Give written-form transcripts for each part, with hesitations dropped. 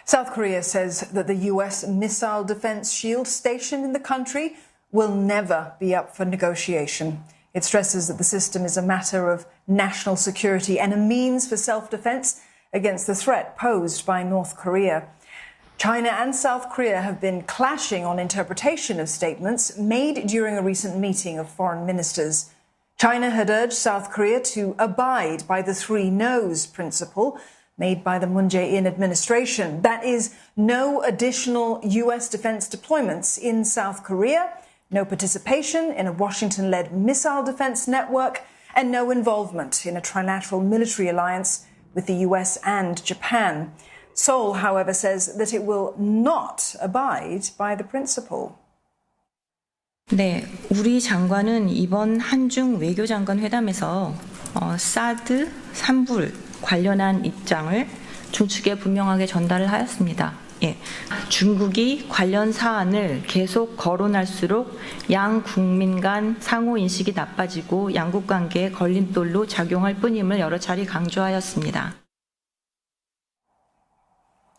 South Korea says that the US missile defense shield stationed in the country will never be up for negotiation. It stresses that the system is a matter of national security and a means for self-defense against the threat posed by North Korea. China and South Korea have been clashing on interpretation of statements made during a recent meeting of foreign ministers. China had urged South Korea to abide by the three no's principle made by the Moon Jae-in administration. That is, no additional US defense deployments in South Korea, no participation in a Washington-led missile defense network, and no involvement in a trilateral military alliance with the US and Japan. Seoul, however, says that it will not abide by the principle. 네, 우리 장관은 이번 한중 외교장관 회담에서 사드 산불 관련한 입장을 중측에 분명하게 전달을 하였습니다. 예, 중국이 관련 사안을 계속 거론할수록 양 국민 간 상호 인식이 나빠지고 양국 관계에 걸림돌로 작용할 뿐임을 여러 차례 강조하였습니다.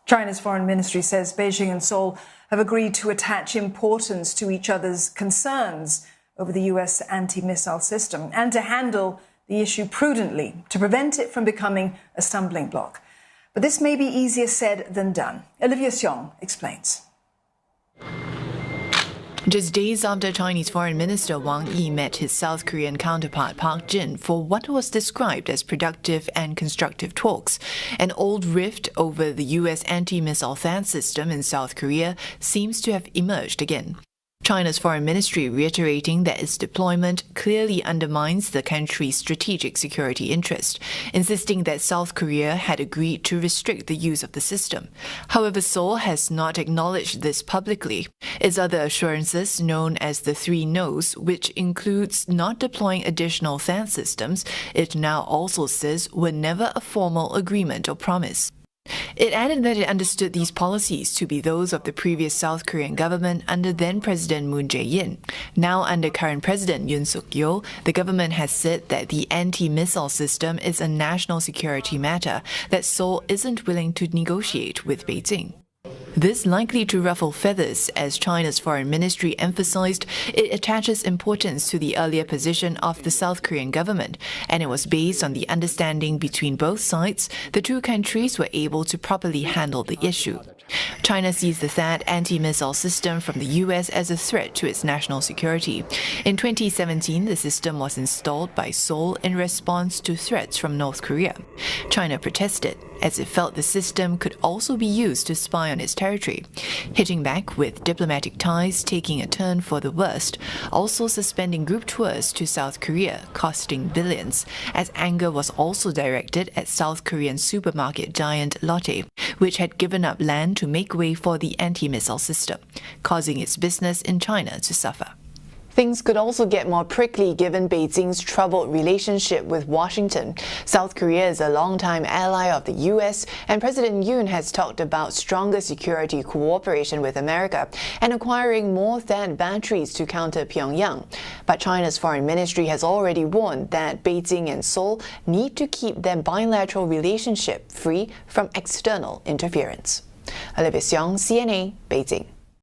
China's foreign ministry says Beijing and Seoul have agreed to attach importance to each other's concerns over the US anti-missile system and to handle the issue prudently to prevent it from becoming a stumbling block. But this may be easier said than done. Olivia Seong explains. Just days after Chinese Foreign Minister Wang Yi met his South Korean counterpart Park Jin for what was described as productive and constructive talks, an old rift over the U.S. anti-missile defense system in South Korea seems to have emerged again. China's foreign ministry reiterating that its deployment clearly undermines the country's strategic security interest, insisting that South Korea had agreed to restrict the use of the system. However, Seoul has not acknowledged this publicly. Its other assurances, known as the three no's, which includes not deploying additional defense systems, it now also says were never a formal agreement or promise. It added that it understood these policies to be those of the previous South Korean government under then-President Moon Jae-in. Now under current President Yoon Suk-yeol, the government has said that the anti-missile system is a national security matter that Seoul isn't willing to negotiate with Beijing. This likely to ruffle feathers as China's foreign ministry emphasized it attaches importance to the earlier position of the South Korean government, and it was based on the understanding between both sides the two countries were able to properly handle the issue. China sees the THAAD anti-missile system from the US as a threat to its national security. In 2017, the system was installed by Seoul in response to threats from North Korea. China protested, as it felt the system could also be used to spy on its territory, hitting back with diplomatic ties taking a turn for the worst, also suspending group tours to South Korea, costing billions, as anger was also directed at South Korean supermarket giant Lotte, which had given up land to make way for the anti-missile system, causing its business in China to suffer. Things could also get more prickly given Beijing's troubled relationship with Washington. South Korea is a longtime ally of the U.S., and President Yoon has talked about stronger security cooperation with America and acquiring more THAAD batteries to counter Pyongyang. But China's foreign ministry has already warned that Beijing and Seoul need to keep their bilateral relationship free from external interference. Olivia Seong, CNA, Beijing.